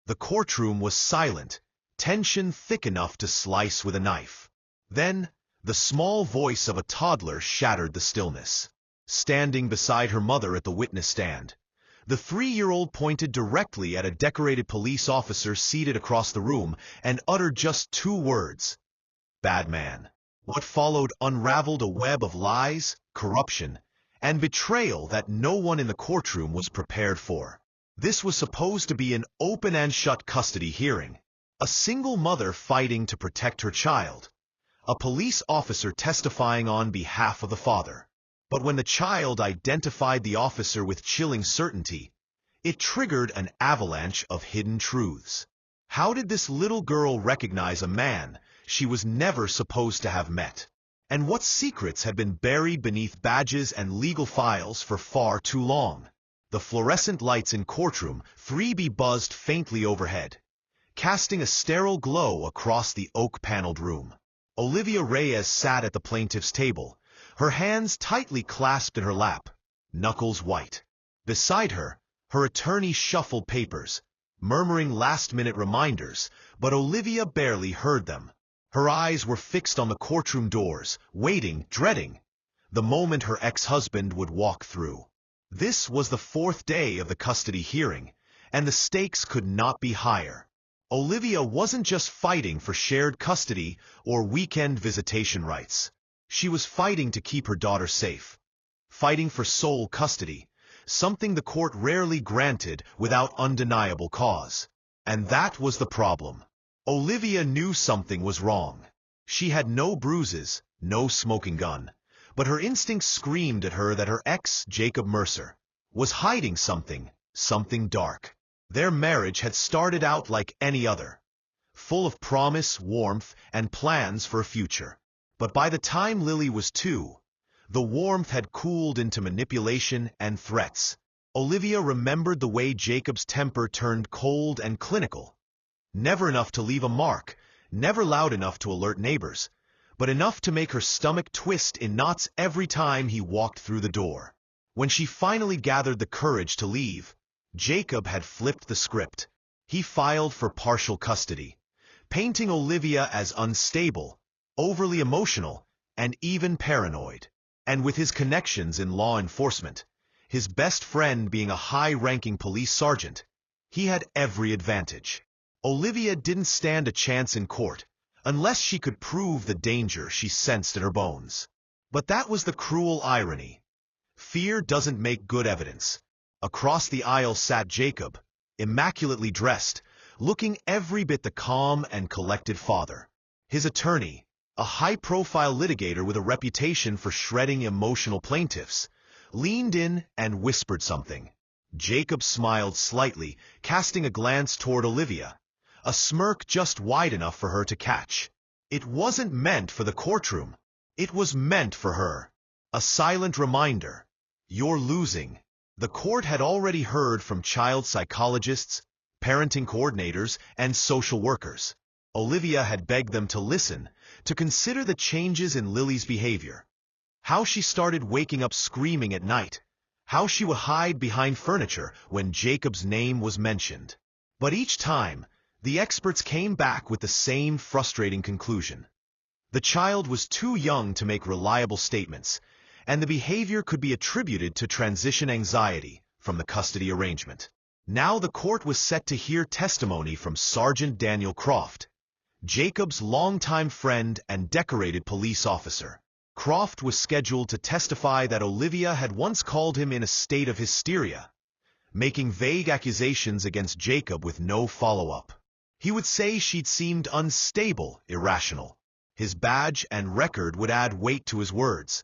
The courtroom was silent, tension thick enough to slice with a knife. Then, the small voice of a toddler shattered the stillness. Standing beside her mother at the witness stand, the 3-year-old pointed directly at a decorated police officer seated across the room and uttered just 2 words: "Bad man." What followed unraveled a web of lies, corruption, and betrayal that no one in the courtroom was prepared for. This was supposed to be an open and shut custody hearing. A single mother fighting to protect her child. A police officer testifying on behalf of the father. But when the child identified the officer with chilling certainty, it triggered an avalanche of hidden truths. How did this little girl recognize a man she was never supposed to have met? And what secrets had been buried beneath badges and legal files for far too long? The fluorescent lights in courtroom 3B buzzed faintly overhead, casting a sterile glow across the oak-paneled room. Olivia Reyes sat at the plaintiff's table, her hands tightly clasped in her lap, knuckles white. Beside her, her attorney shuffled papers, murmuring last-minute reminders, but Olivia barely heard them. Her eyes were fixed on the courtroom doors, waiting, dreading, the moment her ex-husband would walk through. This was the 4th day of the custody hearing, and the stakes could not be higher. Olivia wasn't just fighting for shared custody or weekend visitation rights. She was fighting to keep her daughter safe. Fighting for sole custody, something the court rarely granted without undeniable cause. And that was the problem. Olivia knew something was wrong. She had no bruises, no smoking gun, but her instincts screamed at her that her ex, Jacob Mercer, was hiding something dark. Their marriage had started out like any other, full of promise, warmth, and plans for a future. But by the time Lily was 2, the warmth had cooled into manipulation and threats. Olivia remembered the way Jacob's temper turned cold and clinical. Never enough to leave a mark, never loud enough to alert neighbors, but enough to make her stomach twist in knots every time he walked through the door. When she finally gathered the courage to leave, Jacob had flipped the script. He filed for partial custody, painting Olivia as unstable, overly emotional, and even paranoid. And with his connections in law enforcement, his best friend being a high-ranking police sergeant, he had every advantage. Olivia didn't stand a chance in court unless she could prove the danger she sensed in her bones. But that was the cruel irony. Fear doesn't make good evidence. Across the aisle sat Jacob, immaculately dressed, looking every bit the calm and collected father. His attorney, a high-profile litigator with a reputation for shredding emotional plaintiffs, leaned in and whispered something. Jacob smiled slightly, casting a glance toward Olivia, a smirk just wide enough for her to catch. It wasn't meant for the courtroom. It was meant for her. A silent reminder. You're losing. The court had already heard from child psychologists, parenting coordinators, and social workers. Olivia had begged them to listen, to consider the changes in Lily's behavior. How she started waking up screaming at night. How she would hide behind furniture when Jacob's name was mentioned. But each time, the experts came back with the same frustrating conclusion. The child was too young to make reliable statements, and the behavior could be attributed to transition anxiety from the custody arrangement. Now the court was set to hear testimony from Sergeant Daniel Croft, Jacob's longtime friend and decorated police officer. Croft was scheduled to testify that Olivia had once called him in a state of hysteria, making vague accusations against Jacob with no follow-up. He would say she'd seemed unstable, irrational. His badge and record would add weight to his words,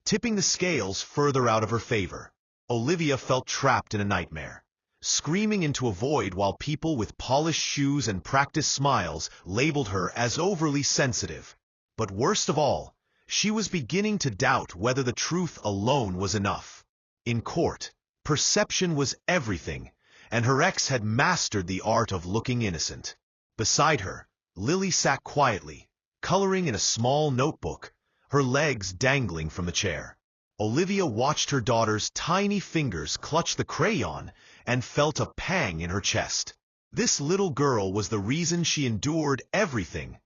tipping the scales further out of her favor. Olivia felt trapped in a nightmare, screaming into a void while people with polished shoes and practiced smiles labeled her as overly sensitive. But worst of all, she was beginning to doubt whether the truth alone was enough. In court, perception was everything, and her ex had mastered the art of looking innocent. Beside her, Lily sat quietly, coloring in a small notebook, her legs dangling from the chair. Olivia watched her daughter's tiny fingers clutch the crayon and felt a pang in her chest. This little girl was the reason she endured everything.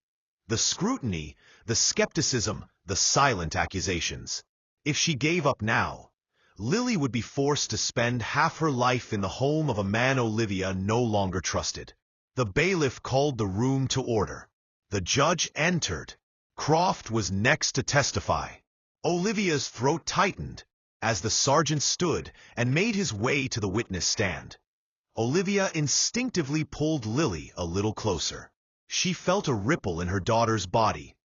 The scrutiny, the skepticism, the silent accusations. If she gave up now, Lily would be forced to spend half her life in the home of a man Olivia no longer trusted. The bailiff called the room to order. The judge entered. Croft was next to testify. Olivia's throat tightened as the sergeant stood and made his way to the witness stand. Olivia instinctively pulled Lily a little closer. She felt a ripple in her daughter's body,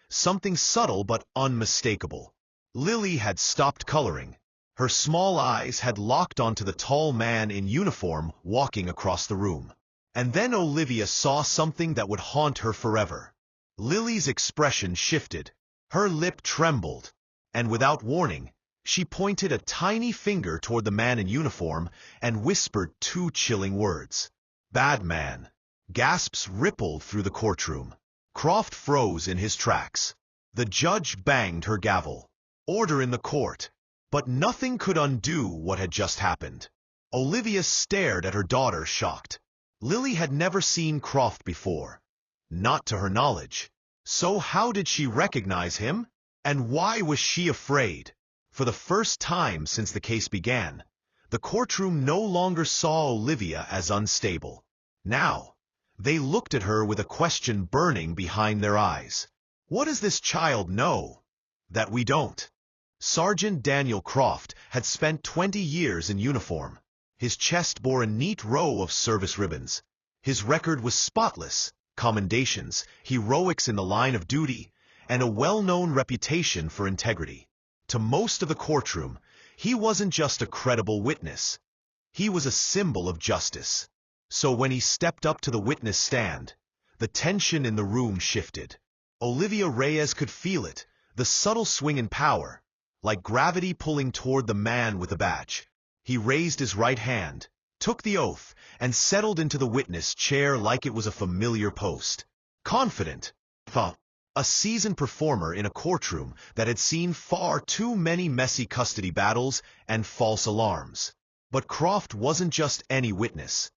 something subtle but unmistakable. Lily had stopped coloring. Her small eyes had locked onto the tall man in uniform walking across the room. And then Olivia saw something that would haunt her forever. Lily's expression shifted. Her lip trembled, and without warning, she pointed a tiny finger toward the man in uniform and whispered two chilling words. "Bad man." Gasps rippled through the courtroom. Croft froze in his tracks. The judge banged her gavel. Order in the court. But nothing could undo what had just happened. Olivia stared at her daughter, shocked. Lily had never seen Croft before. Not to her knowledge. So how did she recognize him? And why was she afraid? For the first time since the case began, the courtroom no longer saw Olivia as unstable. Now, they looked at her with a question burning behind their eyes. What does this child know that we don't? Sergeant Daniel Croft had spent 20 years in uniform. His chest bore a neat row of service ribbons. His record was spotless: commendations, heroics in the line of duty, and a well-known reputation for integrity. To most of the courtroom, he wasn't just a credible witness. He was a symbol of justice. So when he stepped up to the witness stand, the tension in the room shifted. Olivia Reyes could feel it, the subtle swing in power, like gravity pulling toward the man with the badge. He raised his right hand, took the oath, and settled into the witness chair like it was a familiar post. Confident, a seasoned performer in a courtroom that had seen far too many messy custody battles and false alarms. But Croft wasn't just any witness.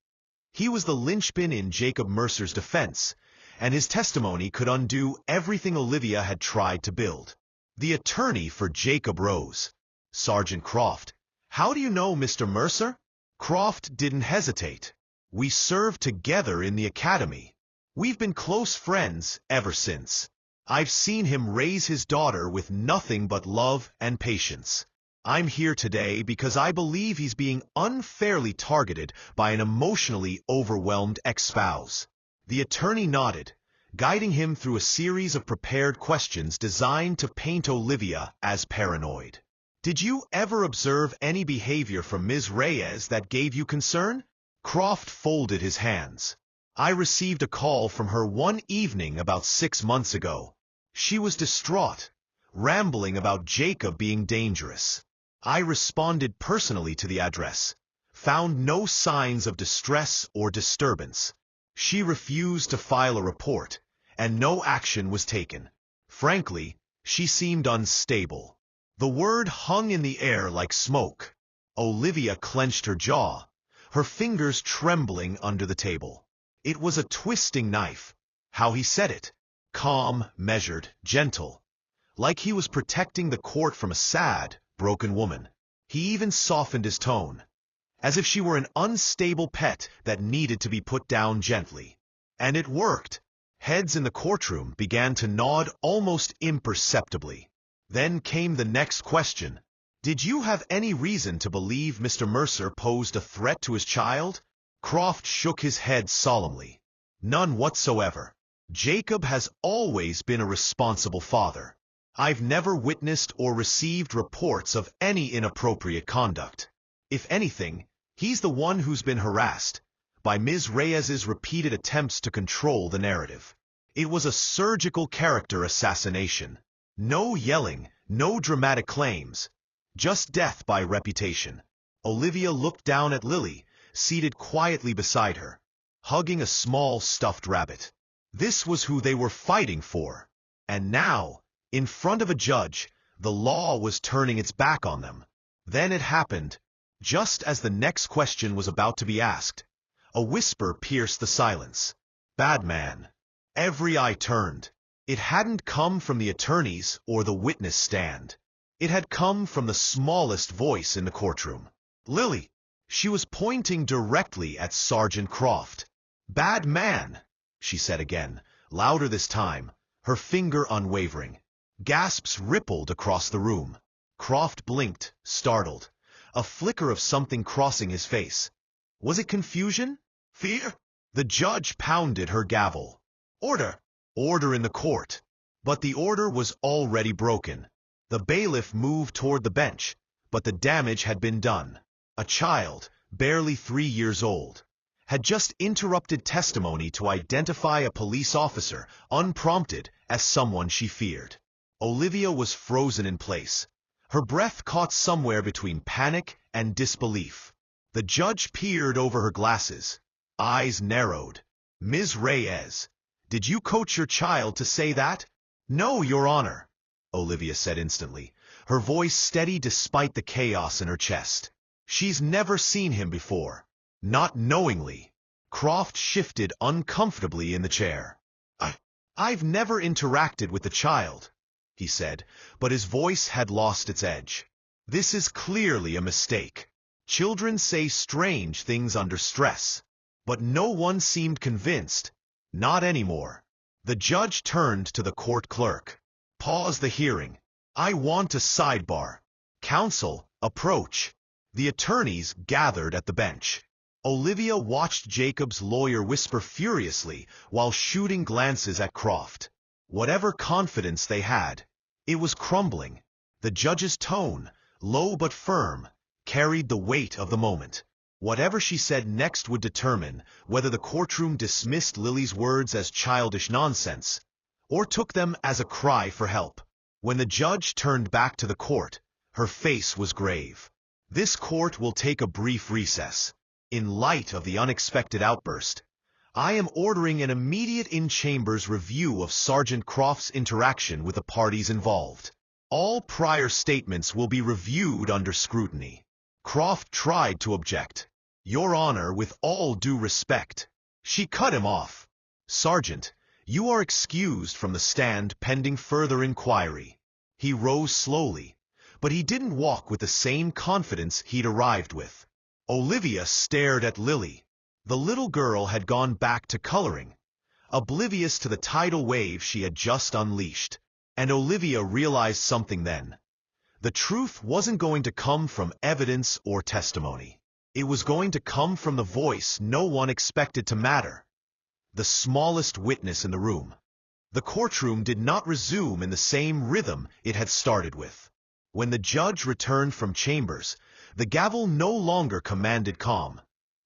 He was the linchpin in Jacob Mercer's defense, and his testimony could undo everything Olivia had tried to build. The attorney for Jacob rose. "Sergeant Croft, how do you know Mr. Mercer?" Croft didn't hesitate. "We served together in the academy. We've been close friends ever since. I've seen him raise his daughter with nothing but love and patience. I'm here today because I believe he's being unfairly targeted by an emotionally overwhelmed ex-spouse." The attorney nodded, guiding him through a series of prepared questions designed to paint Olivia as paranoid. "Did you ever observe any behavior from Ms. Reyes that gave you concern?" Croft folded his hands. "I received a call from her one evening about 6 months ago. She was distraught, rambling about Jacob being dangerous. I responded personally to the address, found no signs of distress or disturbance. She refused to file a report, and no action was taken. Frankly, she seemed unstable." The word hung in the air like smoke. Olivia clenched her jaw, her fingers trembling under the table. It was a twisting knife. How he said it: calm, measured, gentle, like he was protecting the court from a sad, broken woman. He even softened his tone, as if she were an unstable pet that needed to be put down gently. And it worked. Heads in the courtroom began to nod almost imperceptibly. Then came the next question. "Did you have any reason to believe Mr. Mercer posed a threat to his child?" Croft shook his head solemnly. "None whatsoever. Jacob has always been a responsible father. I've never witnessed or received reports of any inappropriate conduct. If anything, he's the one who's been harassed by Ms. Reyes's repeated attempts to control the narrative. It was a surgical character assassination. No yelling, no dramatic claims, just death by reputation." Olivia looked down at Lily, seated quietly beside her, hugging a small stuffed rabbit. This was who they were fighting for. And now, in front of a judge, the law was turning its back on them. Then it happened. Just as the next question was about to be asked, A whisper pierced the silence. "Bad man." Every eye turned. It hadn't come from the attorneys or the witness stand. It had come from the smallest voice in the courtroom. Lily. She was pointing directly at Sergeant Croft. "Bad man," she said again, louder this time, her finger unwavering. Gasps rippled across the room. Croft blinked, startled, a flicker of something crossing his face. Was it confusion? Fear? The judge pounded her gavel. "Order! Order in the court." But the order was already broken. The bailiff moved toward the bench, but the damage had been done. A child, barely 3 years old, had just interrupted testimony to identify a police officer, unprompted, as someone she feared. Olivia was frozen in place, her breath caught somewhere between panic and disbelief. The judge peered over her glasses, eyes narrowed. "Ms. Reyes, did you coach your child to say that?" "No, Your Honor," Olivia said instantly, her voice steady despite the chaos in her chest. "She's never seen him before." Not knowingly. Croft shifted uncomfortably in the chair. I've never interacted with the child," he said, but his voice had lost its edge. "This is clearly a mistake. Children say strange things under stress." But no one seemed convinced. Not anymore. The judge turned to the court clerk. "Pause the hearing. I want a sidebar. Counsel, approach." The attorneys gathered at the bench. Olivia watched Jacob's lawyer whisper furiously while shooting glances at Croft. Whatever confidence they had, it was crumbling. The judge's tone, low but firm, carried the weight of the moment. Whatever she said next would determine whether the courtroom dismissed Lily's words as childish nonsense or took them as a cry for help. When the judge turned back to the court, her face was grave. "This court will take a brief recess. In light of the unexpected outburst, I am ordering an immediate in-chambers review of Sergeant Croft's interaction with the parties involved. All prior statements will be reviewed under scrutiny." Croft tried to object. "Your Honor, with all due respect." She cut him off. "Sergeant, you are excused from the stand pending further inquiry." He rose slowly, but he didn't walk with the same confidence he'd arrived with. Olivia stared at Lily. The little girl had gone back to coloring, oblivious to the tidal wave she had just unleashed. And Olivia realized something then. The truth wasn't going to come from evidence or testimony. It was going to come from the voice no one expected to matter. The smallest witness in the room. The courtroom did not resume in the same rhythm it had started with. When the judge returned from chambers, the gavel no longer commanded calm.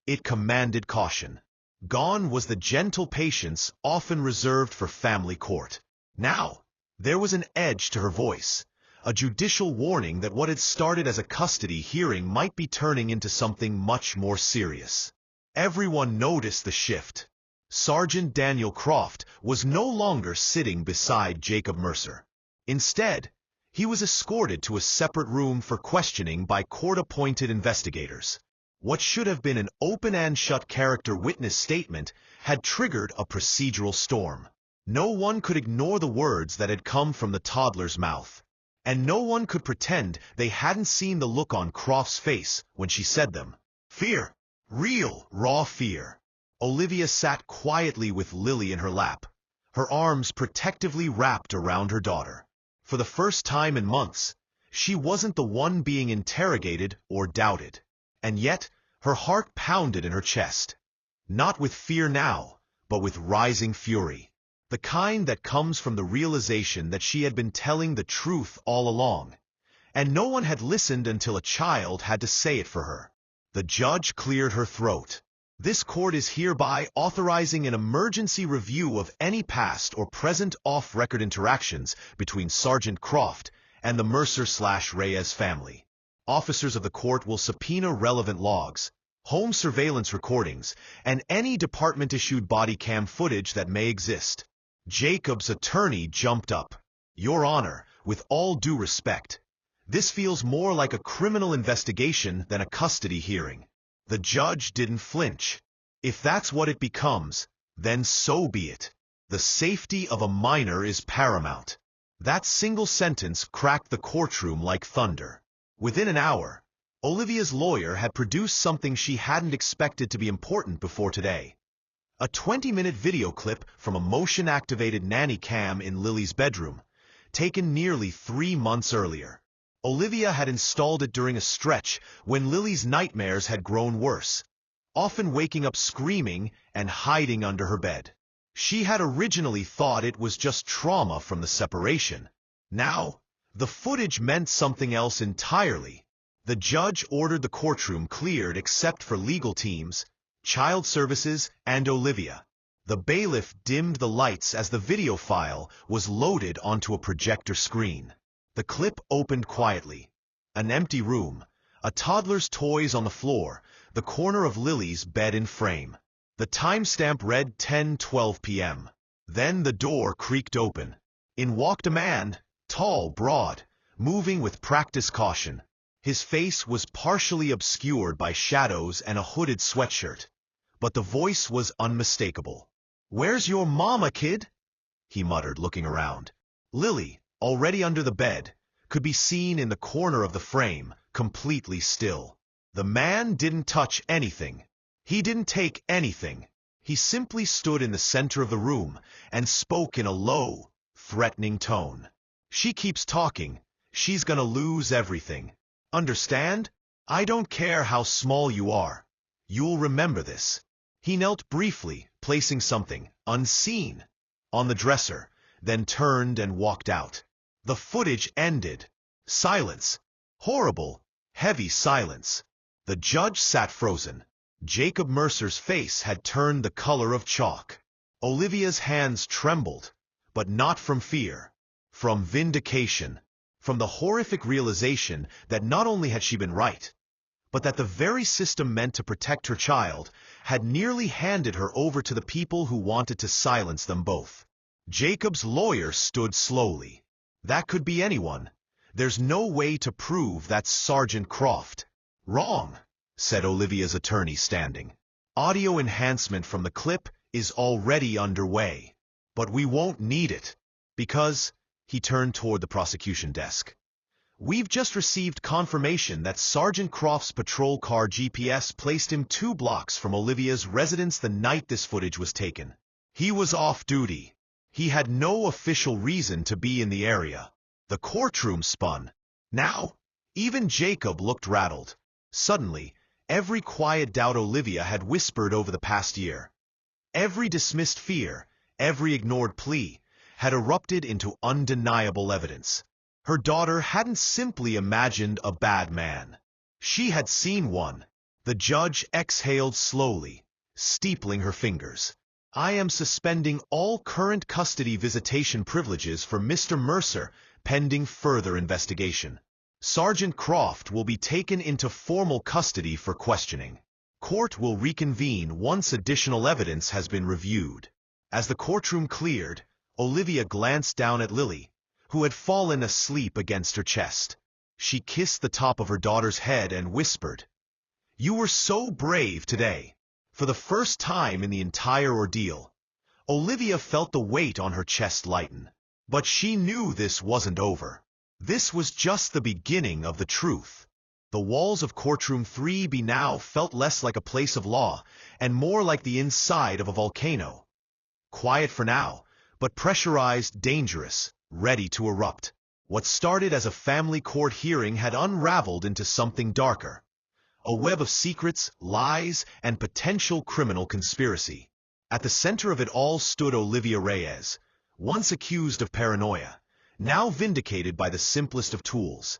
It commanded caution. Gone was the gentle patience often reserved for family court. Now, there was an edge to her voice, a judicial warning that what had started as a custody hearing might be turning into something much more serious. Everyone noticed the shift. Sergeant Daniel Croft was no longer sitting beside Jacob Mercer. Instead, he was escorted to a separate room for questioning by court-appointed investigators. What should have been an open-and-shut character witness statement had triggered a procedural storm. No one could ignore the words that had come from the toddler's mouth. And no one could pretend they hadn't seen the look on Croft's face when she said them. Fear. Real, raw fear. Olivia sat quietly with Lily in her lap, her arms protectively wrapped around her daughter. For the first time in months, she wasn't the one being interrogated or doubted. And yet, her heart pounded in her chest. Not with fear now, but with rising fury. The kind that comes from the realization that she had been telling the truth all along, and no one had listened until a child had to say it for her. The judge cleared her throat. "This court is hereby authorizing an emergency review of any past or present off-record interactions between Sergeant Croft and the Mercer/Reyes family. Officers of the court will subpoena relevant logs, home surveillance recordings, and any department-issued body cam footage that may exist." Jacob's attorney jumped up. "Your Honor, with all due respect, this feels more like a criminal investigation than a custody hearing." The judge didn't flinch. If that's what it becomes, then so be it. The safety of a minor is paramount. That single sentence cracked the courtroom like thunder. Within an hour, Olivia's lawyer had produced something she hadn't expected to be important before today. A 20-minute video clip from a motion-activated nanny cam in Lily's bedroom, taken nearly 3 months earlier. Olivia had installed it during a stretch when Lily's nightmares had grown worse, often waking up screaming and hiding under her bed. She had originally thought it was just trauma from the separation. Now, the footage meant something else entirely. The judge ordered the courtroom cleared except for legal teams, child services, and Olivia. The bailiff dimmed the lights as the video file was loaded onto a projector screen. The clip opened quietly. An empty room, a toddler's toys on the floor, the corner of Lily's bed in frame. The timestamp read 10:12 p.m. Then the door creaked open. In walked a man, tall, broad, moving with practiced caution. His face was partially obscured by shadows and a hooded sweatshirt, but the voice was unmistakable. "Where's your mama, kid?" he muttered, looking around. Lily, already under the bed, could be seen in the corner of the frame, completely still. The man didn't touch anything. He didn't take anything. He simply stood in the center of the room and spoke in a low, threatening tone. "She keeps talking. She's gonna lose everything. Understand? I don't care how small you are. You'll remember this." He knelt briefly, placing something, unseen, on the dresser, then turned and walked out. The footage ended. Silence. Horrible, heavy silence. The judge sat frozen. Jacob Mercer's face had turned the color of chalk. Olivia's hands trembled, but not from fear, from vindication, from the horrific realization that not only had she been right, but that the very system meant to protect her child had nearly handed her over to the people who wanted to silence them both. Jacob's lawyer stood slowly. "That could be anyone. There's no way to prove that's Sergeant Croft." "Wrong," said Olivia's attorney, standing. "Audio enhancement from the clip is already underway. But we won't need it, because," he turned toward the prosecution desk, "we've just received confirmation that Sergeant Croft's patrol car GPS placed him 2 blocks from Olivia's residence the night this footage was taken. He was off duty. He had no official reason to be in the area." The courtroom spun. Now, even Jacob looked rattled. Suddenly, every quiet doubt Olivia had whispered over the past year, every dismissed fear, every ignored plea, had erupted into undeniable evidence. Her daughter hadn't simply imagined a bad man. She had seen one. The judge exhaled slowly, steepling her fingers. "I am suspending all current custody visitation privileges for Mr. Mercer pending further investigation. Sergeant Croft will be taken into formal custody for questioning. Court will reconvene once additional evidence has been reviewed." As the courtroom cleared, Olivia glanced down at Lily, who had fallen asleep against her chest. She kissed the top of her daughter's head and whispered, "You were so brave today." For the first time in the entire ordeal, Olivia felt the weight on her chest lighten. But she knew this wasn't over. This was just the beginning of the truth. The walls of Courtroom 3B now felt less like a place of law and more like the inside of a volcano. Quiet for now, but pressurized, dangerous, ready to erupt. What started as a family court hearing had unraveled into something darker. A web of secrets, lies, and potential criminal conspiracy. At the center of it all stood Olivia Reyes, once accused of paranoia, now vindicated by the simplest of tools.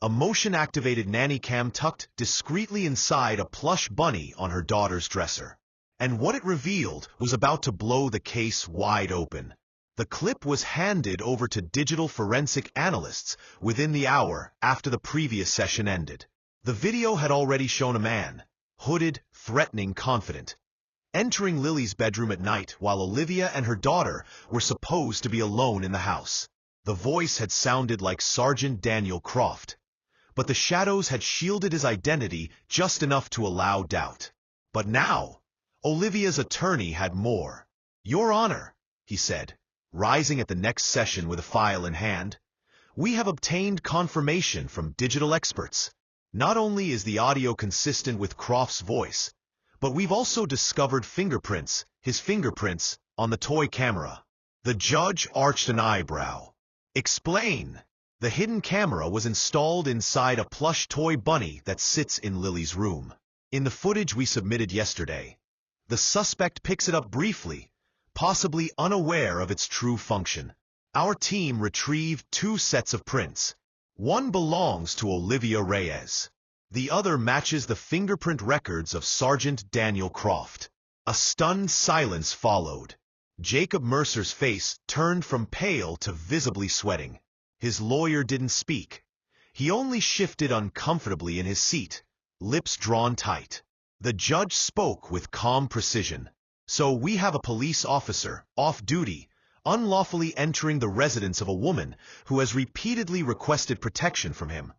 A motion-activated nanny cam tucked discreetly inside a plush bunny on her daughter's dresser. And what it revealed was about to blow the case wide open. The clip was handed over to digital forensic analysts within the hour after the previous session ended. The video had already shown a man, hooded, threatening, confident, entering Lily's bedroom at night while Olivia and her daughter were supposed to be alone in the house. The voice had sounded like Sergeant Daniel Croft, but the shadows had shielded his identity just enough to allow doubt. But now, Olivia's attorney had more. "Your Honor," he said, rising at the next session with a file in hand, "we have obtained confirmation from digital experts. Not only is the audio consistent with Croft's voice, but we've also discovered fingerprints, his fingerprints, on the toy camera." The judge arched an eyebrow. "Explain." "The hidden camera was installed inside a plush toy bunny that sits in Lily's room. In the footage we submitted yesterday, the suspect picks it up briefly, possibly unaware of its true function. Our team retrieved 2 sets of prints. One belongs to Olivia Reyes. The other matches the fingerprint records of Sergeant Daniel Croft." A stunned silence followed. Jacob Mercer's face turned from pale to visibly sweating. His lawyer didn't speak. He only shifted uncomfortably in his seat, lips drawn tight. The judge spoke with calm precision. "So we have a police officer, off-duty, unlawfully entering the residence of a woman who has repeatedly requested protection from him,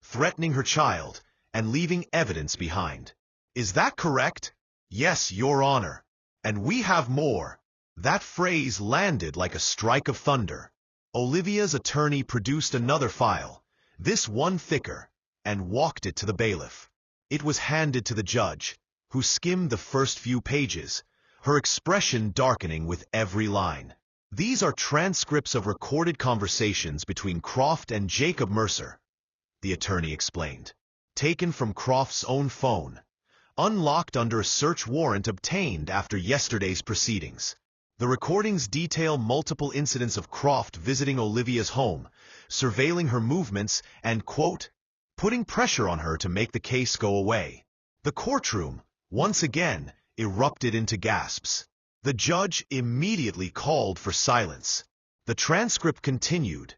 threatening her child, and leaving evidence behind. Is that correct?" "Yes, Your Honor. And we have more." That phrase landed like a strike of thunder. Olivia's attorney produced another file, this one thicker, and walked it to the bailiff. It was handed to the judge, who skimmed the first few pages, her expression darkening with every line. "These are transcripts of recorded conversations between Croft and Jacob Mercer," the attorney explained, "taken from Croft's own phone, unlocked under a search warrant obtained after yesterday's proceedings. The recordings detail multiple incidents of Croft visiting Olivia's home, surveilling her movements, and, quote, putting pressure on her to make the case go away." The courtroom, once again, erupted into gasps. The judge immediately called for silence. The transcript continued.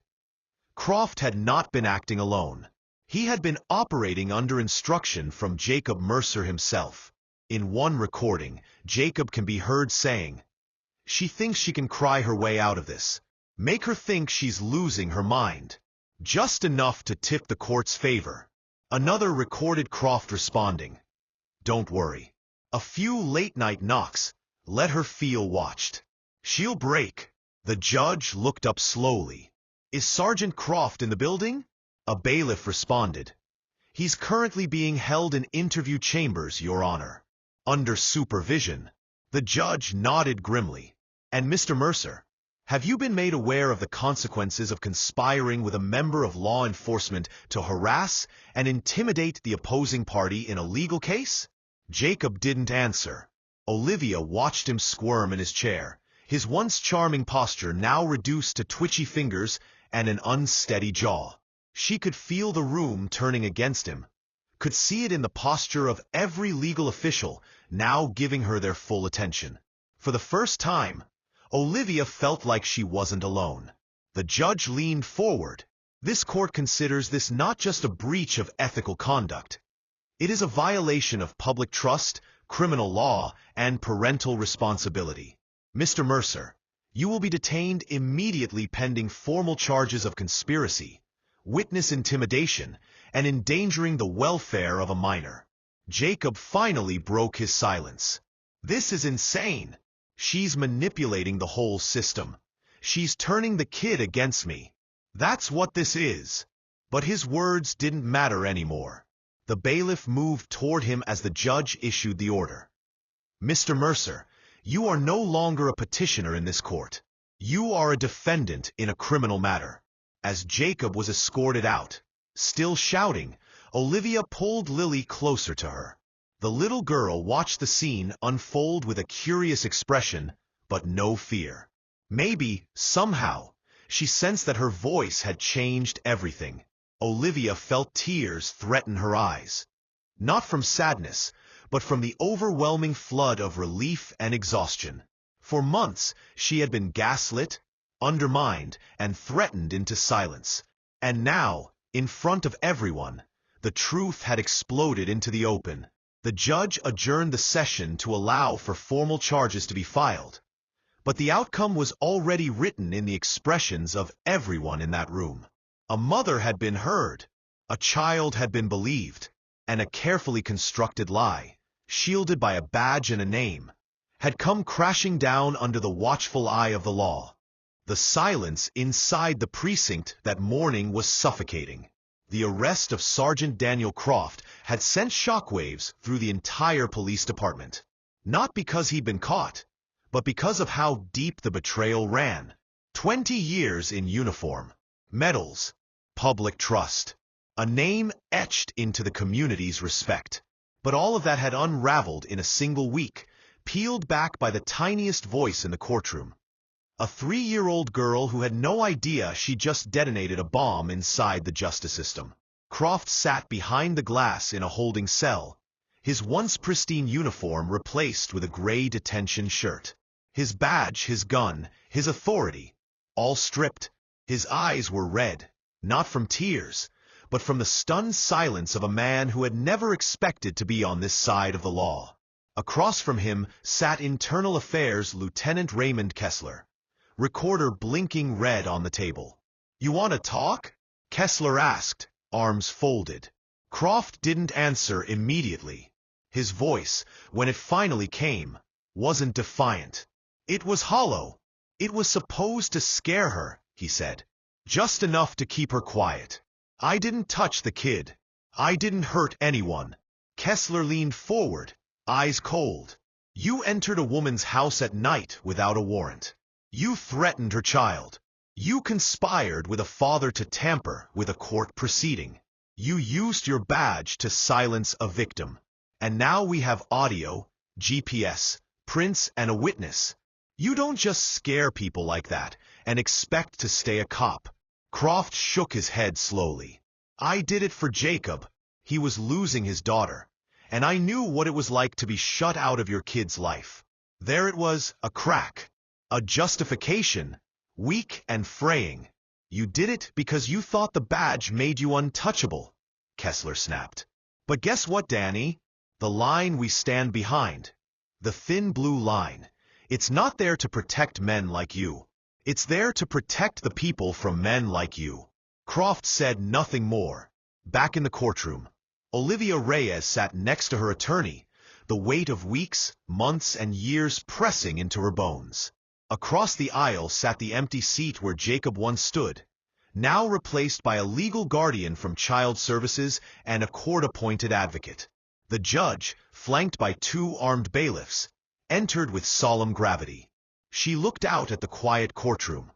Croft had not been acting alone. He had been operating under instruction from Jacob Mercer himself. In one recording, Jacob can be heard saying, "She thinks she can cry her way out of this. Make her think she's losing her mind." Just enough to tip the court's favor. Another recorded Croft responding, "Don't worry. A few late-night knocks. Let her feel watched. She'll break." The judge looked up slowly. "Is Sergeant Croft in the building?" A bailiff responded, "He's currently being held in interview chambers, Your Honor, under supervision." The judge nodded grimly. "And Mr. Mercer, have you been made aware of the consequences of conspiring with a member of law enforcement to harass and intimidate the opposing party in a legal case?" Jacob didn't answer. Olivia watched him squirm in his chair, his once charming posture now reduced to twitchy fingers and an unsteady jaw. She could feel the room turning against him, could see it in the posture of every legal official now giving her their full attention. For the first time, Olivia felt like she wasn't alone. The judge leaned forward. "This court considers this not just a breach of ethical conduct. It is a violation of public trust, criminal law, and parental responsibility. Mr. Mercer, you will be detained immediately pending formal charges of conspiracy, witness intimidation, and endangering the welfare of a minor." Jacob finally broke his silence. "This is insane. She's manipulating the whole system. She's turning the kid against me. That's what this is." But his words didn't matter anymore. The bailiff moved toward him as the judge issued the order. "Mr. Mercer, you are no longer a petitioner in this court. You are a defendant in a criminal matter." As Jacob was escorted out, still shouting, Olivia pulled Lily closer to her. The little girl watched the scene unfold with a curious expression, but no fear. Maybe, somehow, she sensed that her voice had changed everything. Olivia felt tears threaten her eyes. Not from sadness, but from the overwhelming flood of relief and exhaustion. For months, she had been gaslit, undermined, and threatened into silence. And now, in front of everyone, the truth had exploded into the open. The judge adjourned the session to allow for formal charges to be filed. But the outcome was already written in the expressions of everyone in that room. A mother had been heard, a child had been believed, and a carefully constructed lie shielded by a badge and a name, had come crashing down under the watchful eye of the law. The silence inside the precinct that morning was suffocating. The arrest of Sergeant Daniel Croft had sent shockwaves through the entire police department. Not because he'd been caught, but because of how deep the betrayal ran. 20 years in uniform, medals, public trust, a name etched into the community's respect. But all of that had unraveled in a single week, peeled back by the tiniest voice in the courtroom. A 3-year-old girl who had no idea she just detonated a bomb inside the justice system. Croft sat behind the glass in a holding cell, his once pristine uniform replaced with a gray detention shirt. His badge, his gun, his authority, all stripped. His eyes were red, not from tears, but from the stunned silence of a man who had never expected to be on this side of the law. Across from him sat Internal Affairs Lieutenant Raymond Kessler, recorder blinking red on the table. "You want to talk?" Kessler asked, arms folded. Croft didn't answer immediately. His voice, when it finally came, wasn't defiant. It was hollow. It was supposed to scare her, he said. Just enough to keep her quiet. "I didn't touch the kid. I didn't hurt anyone." Kessler leaned forward, eyes cold. "You entered a woman's house at night without a warrant. You threatened her child. You conspired with a father to tamper with a court proceeding. You used your badge to silence a victim. And now we have audio, GPS, prints, and a witness. You don't just scare people like that and expect to stay a cop." Croft shook his head slowly. "I did it for Jacob. He was losing his daughter. And I knew what it was like to be shut out of your kid's life. There it was, a crack. A justification, weak and fraying. You did it because you thought the badge made you untouchable," Kessler snapped. "But guess what, Danny? The line we stand behind. The thin blue line. It's not there to protect men like you. It's there to protect the people from men like you." Croft said nothing more. Back in the courtroom, Olivia Reyes sat next to her attorney, the weight of weeks, months, and years pressing into her bones. Across the aisle sat the empty seat where Jacob once stood, now replaced by a legal guardian from Child Services and a court-appointed advocate. The judge, flanked by 2 armed bailiffs, entered with solemn gravity. She looked out at the quiet courtroom,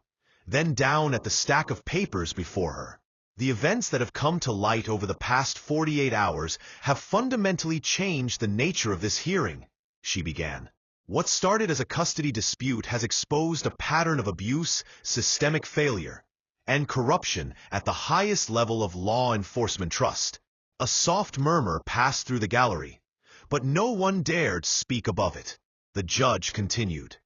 then down at the stack of papers before her. "The events that have come to light over the past 48 hours have fundamentally changed the nature of this hearing," she began. "What started as a custody dispute has exposed a pattern of abuse, systemic failure, and corruption at the highest level of law enforcement trust." A soft murmur passed through the gallery, but no one dared speak above it. The judge continued.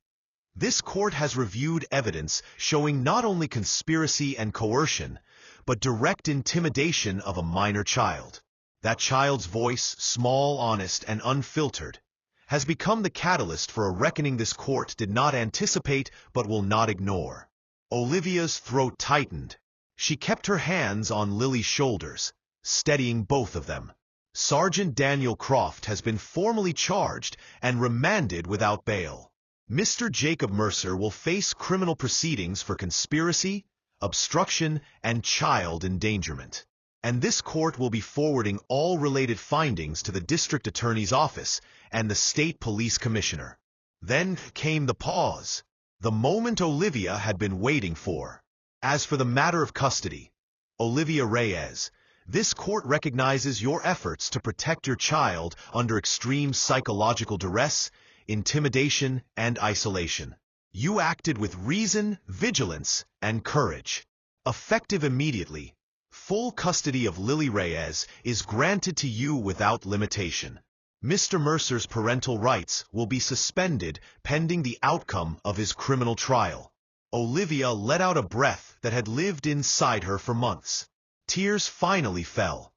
"This court has reviewed evidence showing not only conspiracy and coercion, but direct intimidation of a minor child. That child's voice, small, honest, and unfiltered, has become the catalyst for a reckoning this court did not anticipate but will not ignore." Olivia's throat tightened. She kept her hands on Lily's shoulders, steadying both of them. "Sergeant Daniel Croft has been formally charged and remanded without bail. Mr. Jacob Mercer will face criminal proceedings for conspiracy, obstruction, and child endangerment. And this court will be forwarding all related findings to the district attorney's office and the state police commissioner." Then came the pause, the moment Olivia had been waiting for. "As for the matter of custody, Olivia Reyes, this court recognizes your efforts to protect your child under extreme psychological duress, intimidation, and isolation. You acted with reason, vigilance, and courage. Effective immediately, full custody of Lily Reyes is granted to you without limitation. Mr. Mercer's parental rights will be suspended pending the outcome of his criminal trial." Olivia let out a breath that had lived inside her for months. Tears finally fell,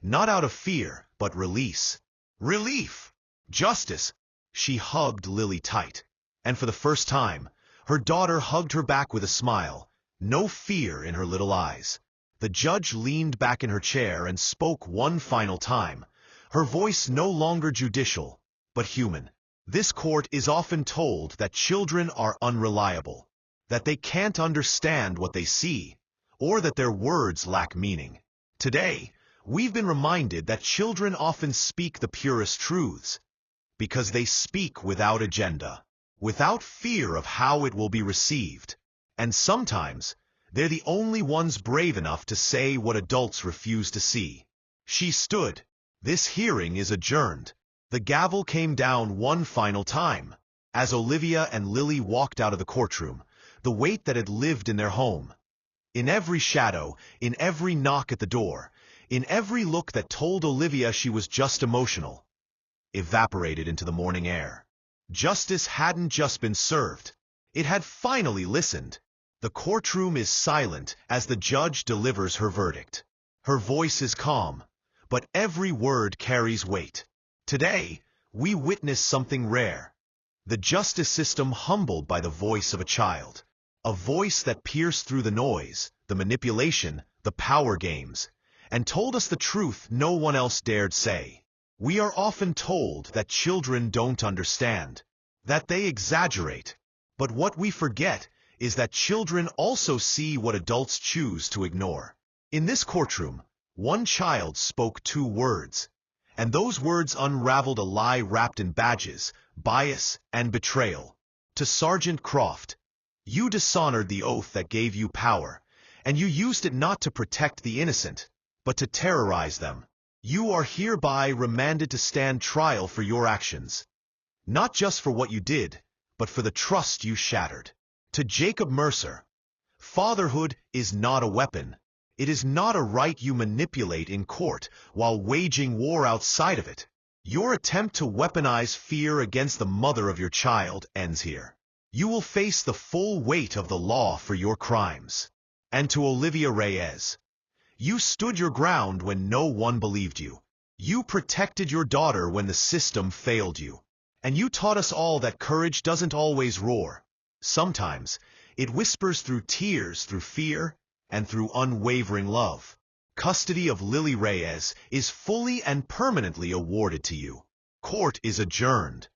not out of fear, but release. Relief! Justice! She hugged Lily tight, and for the first time, her daughter hugged her back with a smile, no fear in her little eyes. The judge leaned back in her chair and spoke one final time, her voice no longer judicial, but human. This court is often told that children are unreliable, that they can't understand what they see, or that their words lack meaning. Today, we've been reminded that children often speak the purest truths, because they speak without agenda, without fear of how it will be received. And sometimes, they're the only ones brave enough to say what adults refuse to see. She stood. This hearing is adjourned. The gavel came down one final time. As Olivia and Lily walked out of the courtroom, the weight that had lived in their home, in every shadow, in every knock at the door, in every look that told Olivia she was just emotional, evaporated into the morning air. Justice hadn't just been served. It had finally listened. The courtroom is silent as the judge delivers her verdict. Her voice is calm, but every word carries weight. Today, we witness something rare. The justice system humbled by the voice of a child. A voice that pierced through the noise, the manipulation, the power games, and told us the truth no one else dared say. We are often told that children don't understand, that they exaggerate. But what we forget is that children also see what adults choose to ignore. In this courtroom, one child spoke 2 words, and those words unraveled a lie wrapped in badges, bias, and betrayal. To Sergeant Croft, you dishonored the oath that gave you power, and you used it not to protect the innocent, but to terrorize them. You are hereby remanded to stand trial for your actions, not just for what you did, but for the trust you shattered. To Jacob Mercer, fatherhood is not a weapon. It is not a right you manipulate in court while waging war outside of it. Your attempt to weaponize fear against the mother of your child ends here. You will face the full weight of the law for your crimes. And to Olivia Reyes, you stood your ground when no one believed you. You protected your daughter when the system failed you. And you taught us all that courage doesn't always roar. Sometimes, it whispers through tears, through fear, and through unwavering love. Custody of Lily Reyes is fully and permanently awarded to you. Court is adjourned.